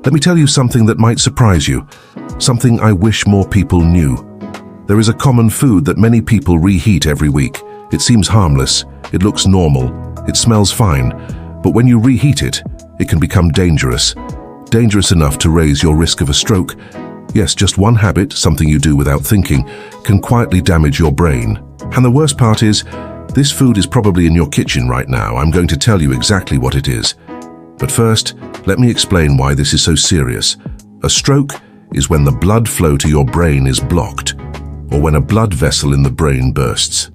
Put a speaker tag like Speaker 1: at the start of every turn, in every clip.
Speaker 1: Let me tell you something that might surprise you, something I wish more people knew. There is a common food that many people reheat every week. It seems harmless, it looks normal, it smells fine, but when you reheat it, it can become dangerous. Dangerous enough to raise your risk of a stroke. Yes, just one habit, something you do without thinking, can quietly damage your brain. And the worst part is, this food is probably in your kitchen right now. I'm going to tell you exactly what it is. But first, let me explain why this is so serious. A stroke is when the blood flow to your brain is blocked, or when a blood vessel in the brain bursts.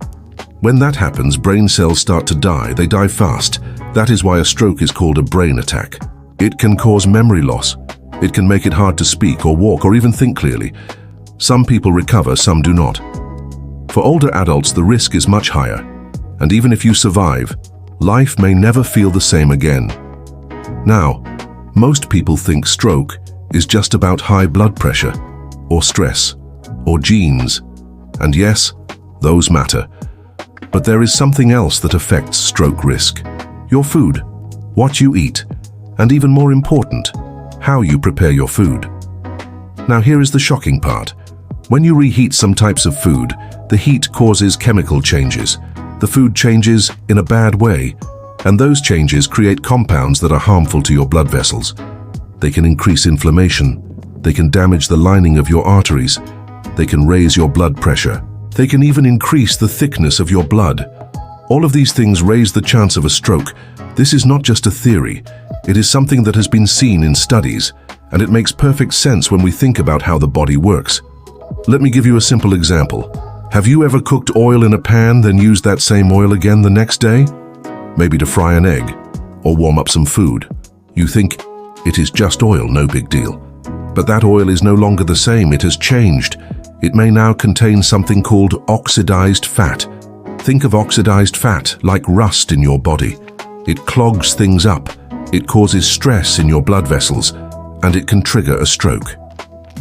Speaker 1: When that happens, brain cells start to die. They die fast. That is why a stroke is called a brain attack. It can cause memory loss. It can make it hard to speak or walk or even think clearly. Some people recover, some do not. For older adults, the risk is much higher. And even if you survive, life may never feel the same again. Now, most people think stroke is just about high blood pressure, or stress, or genes. And yes, those matter. But there is something else that affects stroke risk. Your food, what you eat, and even more important, how you prepare your food. Now here is the shocking part. When you reheat some types of food, the heat causes chemical changes. The food changes in a bad way, and those changes create compounds that are harmful to your blood vessels. They can increase inflammation. They can damage the lining of your arteries. They can raise your blood pressure. They can even increase the thickness of your blood. All of these things raise the chance of a stroke. This is not just a theory. It is something that has been seen in studies, and it makes perfect sense when we think about how the body works. Let me give you a simple example. Have you ever cooked oil in a pan, then used that same oil again the next day? Maybe to fry an egg, or warm up some food. You think, it is just oil, no big deal. But that oil is no longer the same, it has changed. It may now contain something called oxidized fat. Think of oxidized fat like rust in your body. It clogs things up, it causes stress in your blood vessels, and it can trigger a stroke.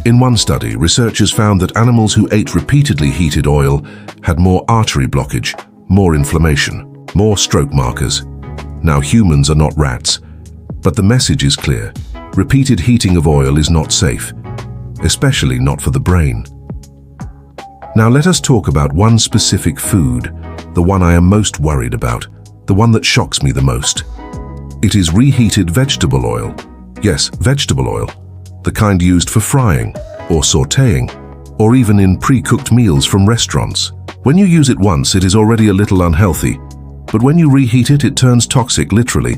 Speaker 1: In one study, researchers found that animals who ate repeatedly heated oil had more artery blockage, more inflammation, more stroke markers. Now humans are not rats, but the message is clear. Repeated heating of oil is not safe, especially not for the brain. Now let us talk about one specific food, the one I am most worried about, the one that shocks me the most. It is reheated vegetable oil. Yes, vegetable oil. The kind used for frying, or sautéing, or even in pre-cooked meals from restaurants. When you use it once, it is already a little unhealthy. But when you reheat it, it turns toxic, literally.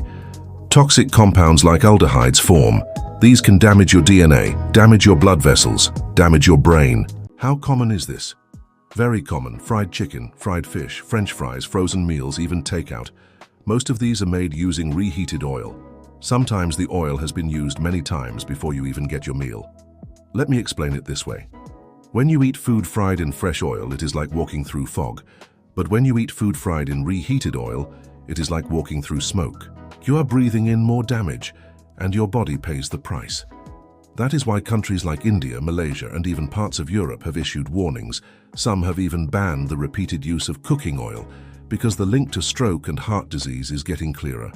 Speaker 1: Toxic compounds like aldehydes form. These can damage your DNA, damage your blood vessels, damage your brain. How common is this? Very common. Fried chicken, fried fish, French fries, frozen meals, even takeout. Most of these are made using reheated oil. Sometimes the oil has been used many times before you even get your meal. Let me explain it this way. When you eat food fried in fresh oil, it is like walking through fog. But when you eat food fried in reheated oil, it is like walking through smoke. You are breathing in more damage, and your body pays the price. That is why countries like India, Malaysia, and even parts of Europe have issued warnings. Some have even banned the repeated use of cooking oil, because the link to stroke and heart disease is getting clearer.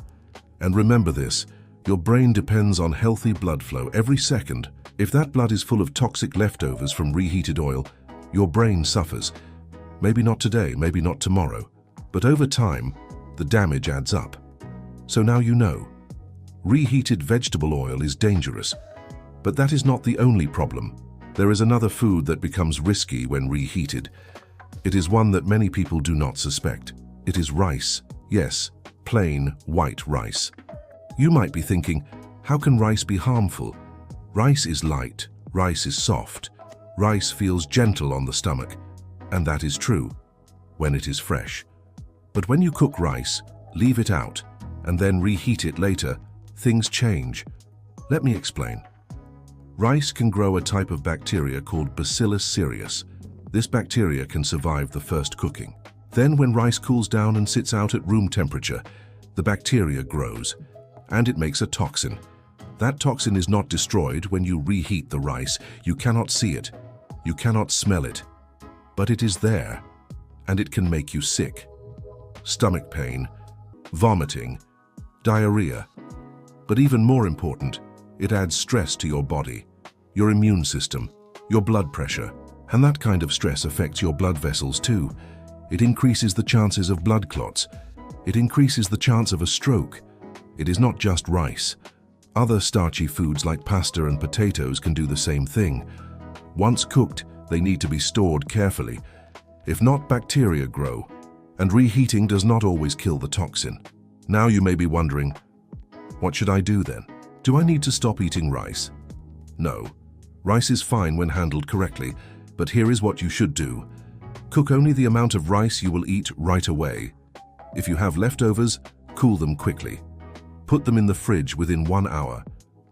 Speaker 1: And remember this, your brain depends on healthy blood flow every second. If that blood is full of toxic leftovers from reheated oil, your brain suffers. Maybe not today, maybe not tomorrow, but over time, the damage adds up. So now you know. Reheated vegetable oil is dangerous, but that is not the only problem. There is another food that becomes risky when reheated. It is one that many people do not suspect. It is rice. Yes, plain white rice. You might be thinking, how can rice be harmful? Rice is light, rice is soft, rice feels gentle on the stomach, and that is true when it is fresh. But when you cook rice, leave it out, and then reheat it later, things change. Let me explain. Rice can grow a type of bacteria called Bacillus cereus. This bacteria can survive the first cooking. Then when rice cools down and sits out at room temperature, the bacteria grows, and it makes a toxin. That toxin is not destroyed when you reheat the rice. You cannot see it, you cannot smell it, but it is there, and it can make you sick. Stomach pain, vomiting, diarrhea. But even more important, It adds stress to your body, your immune system, your blood pressure, and that kind of stress affects your blood vessels too. It increases the chances of blood clots. It increases the chance of a stroke. It is not just rice. Other starchy foods like pasta and potatoes can do the same thing. Once cooked, they need to be stored carefully. If not, bacteria grow, and reheating does not always kill the toxin. Now you may be wondering, what should I do then? Do I need to stop eating rice? No. Rice is fine when handled correctly, but here is what you should do. Cook only the amount of rice you will eat right away. If you have leftovers, cool them quickly. Put them in the fridge within 1 hour.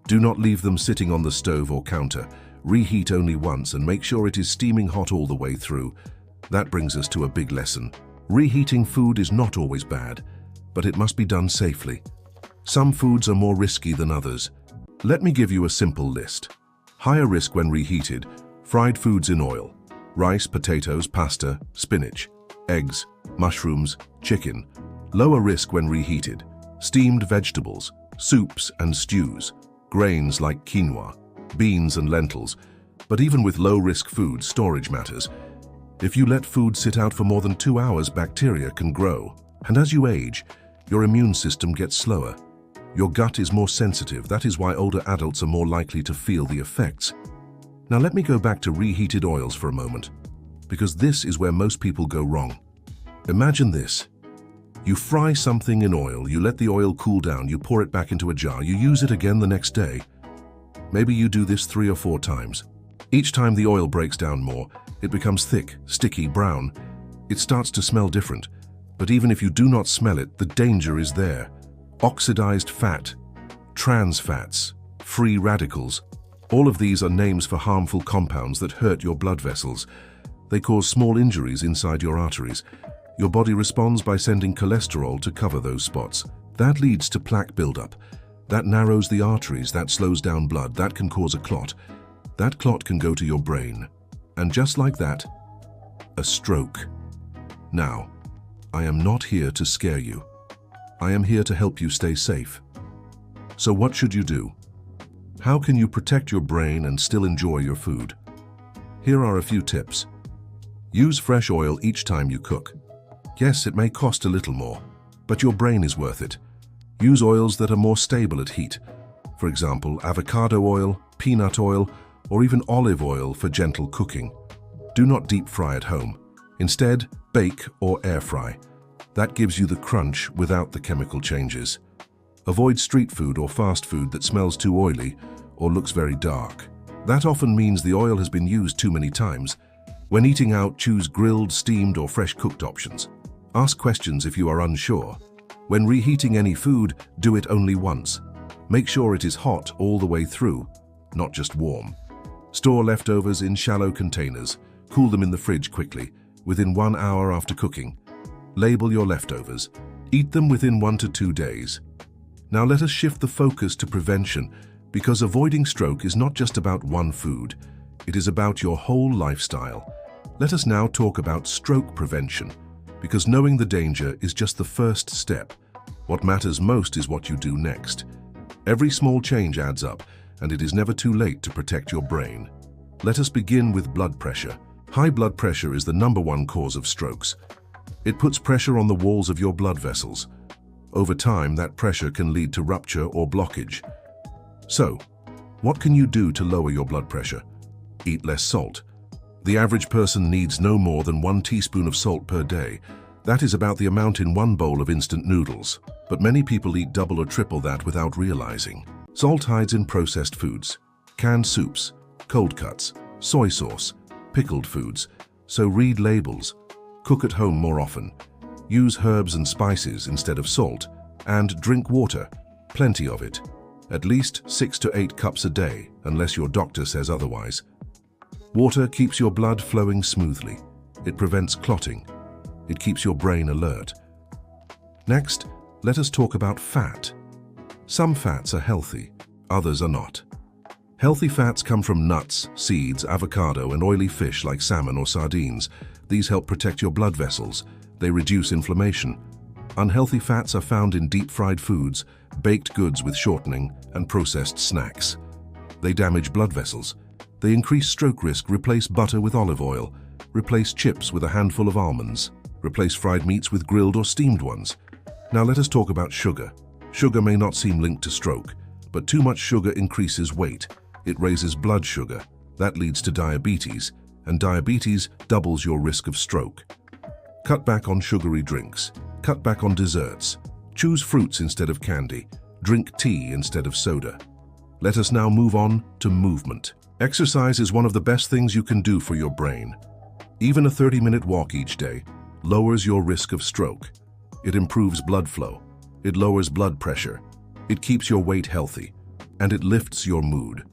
Speaker 1: Do not leave them sitting on the stove or counter. Reheat only once and make sure it is steaming hot all the way through. That brings us to a big lesson. Reheating food is not always bad, but it must be done safely. Some foods are more risky than others. Let me give you a simple list. Higher risk when reheated: fried foods in oil, rice, potatoes, pasta, spinach, eggs, mushrooms, chicken. Lower risk when reheated: steamed vegetables, soups and stews, grains like quinoa, beans and lentils. But even with low-risk foods, storage matters. If you let food sit out for more than 2 hours, bacteria can grow. And as you age, your immune system gets slower. Your gut is more sensitive. That is why older adults are more likely to feel the effects. Now let me go back to reheated oils for a moment, because this is where most people go wrong. Imagine this. You fry something in oil, you let the oil cool down, you pour it back into a jar, you use it again the next day. Maybe you do this 3 or 4 times. Each time the oil breaks down more, it becomes thick, sticky, brown. It starts to smell different. But even if you do not smell it, the danger is there. Oxidized fat, trans fats, free radicals. All of these are names for harmful compounds that hurt your blood vessels. They cause small injuries inside your arteries. Your body responds by sending cholesterol to cover those spots. That leads to plaque buildup. That narrows the arteries, that slows down blood, that can cause a clot. That clot can go to your brain. And just like that, a stroke. Now, I am not here to scare you. I am here to help you stay safe. So what should you do? How can you protect your brain and still enjoy your food? Here are a few tips. Use fresh oil each time you cook. Yes, it may cost a little more, but your brain is worth it. Use oils that are more stable at heat. For example, avocado oil, peanut oil, or even olive oil for gentle cooking. Do not deep fry at home. Instead, bake or air fry. That gives you the crunch without the chemical changes. Avoid street food or fast food that smells too oily or looks very dark. That often means the oil has been used too many times. When eating out, choose grilled, steamed, or fresh cooked options. Ask questions if you are unsure. When reheating any food, do it only once. Make sure it is hot all the way through, not just warm. Store leftovers in shallow containers. Cool them in the fridge quickly, within 1 hour after cooking. Label your leftovers. Eat them within 1 to 2 days. Now let us shift the focus to prevention, because avoiding stroke is not just about one food. It is about your whole lifestyle. Let us now talk about stroke prevention, because knowing the danger is just the first step. What matters most is what you do next. Every small change adds up, and it is never too late to protect your brain. Let us begin with blood pressure. High blood pressure is the #1 cause of strokes. It puts pressure on the walls of your blood vessels. Over time, that pressure can lead to rupture or blockage. So, what can you do to lower your blood pressure? Eat less salt. The average person needs no more than 1 teaspoon of salt per day. That is about the amount in 1 bowl of instant noodles. But many people eat double or triple that without realizing. Salt hides in processed foods, canned soups, cold cuts, soy sauce, pickled foods. So read labels. Cook at home more often. Use herbs and spices instead of salt. And drink water, plenty of it. At least 6 to 8 cups a day, unless your doctor says otherwise. Water keeps your blood flowing smoothly. It prevents clotting. It keeps your brain alert. Next, let us talk about fat. Some fats are healthy, others are not. Healthy fats come from nuts, seeds, avocado, and oily fish like salmon or sardines. These help protect your blood vessels. They reduce inflammation. Unhealthy fats are found in deep-fried foods, baked goods with shortening, and processed snacks. They damage blood vessels. They increase stroke risk. Replace butter with olive oil. Replace chips with a handful of almonds. Replace fried meats with grilled or steamed ones. Now let us talk about sugar. Sugar may not seem linked to stroke, but too much sugar increases weight. It raises blood sugar. That leads to diabetes, and diabetes doubles your risk of stroke. Cut back on sugary drinks. Cut back on desserts. Choose fruits instead of candy. Drink tea instead of soda. Let us now move on to movement. Exercise is one of the best things you can do for your brain. Even a 30-minute walk each day lowers your risk of stroke. It improves blood flow. It lowers blood pressure. It keeps your weight healthy. And it lifts your mood.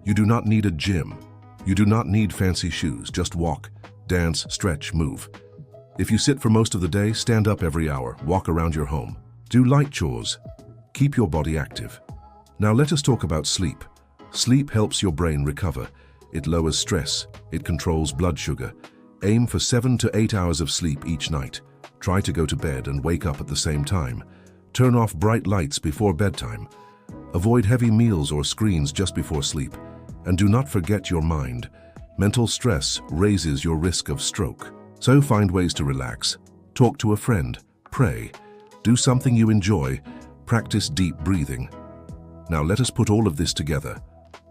Speaker 1: You do not need a gym. You do not need fancy shoes. Just walk, dance, stretch, move. If you sit for most of the day, stand up every hour. Walk around your home. Do light chores. Keep your body active. Now let us talk about sleep. Sleep helps your brain recover. It lowers stress. It controls blood sugar. Aim for 7 to 8 hours of sleep each night. Try to go to bed and wake up at the same time. Turn off bright lights before bedtime. Avoid heavy meals or screens just before sleep. And do not forget your mind. Mental stress raises your risk of stroke. So find ways to relax. Talk to a friend. Pray. Do something you enjoy. Practice deep breathing. Now let us put all of this together.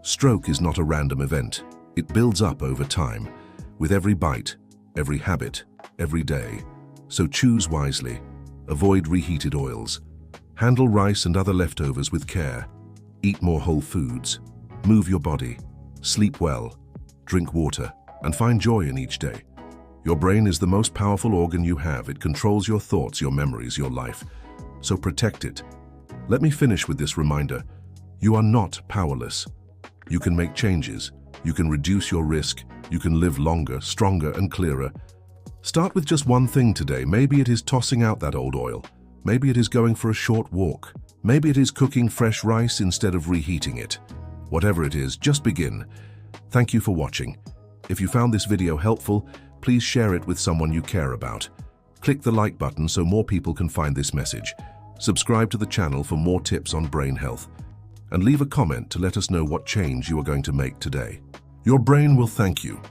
Speaker 1: Stroke is not a random event. It builds up over time, with every bite, every habit, every day. So choose wisely. Avoid reheated oils. Handle rice and other leftovers with care. Eat more whole foods. Move your body. Sleep well. Drink water. And find joy in each day. Your brain is the most powerful organ you have. It controls your thoughts, your memories, your life. So protect it. Let me finish with this reminder. You are not powerless. You can make changes. You can reduce your risk. You can live longer, stronger, and clearer. Start with just one thing today. Maybe it is tossing out that old oil. Maybe it is going for a short walk. Maybe it is cooking fresh rice instead of reheating it. Whatever it is, just begin. Thank you for watching. If you found this video helpful, please share it with someone you care about. Click the like button so more people can find this message. Subscribe to the channel for more tips on brain health. And leave a comment to let us know what change you are going to make today. Your brain will thank you.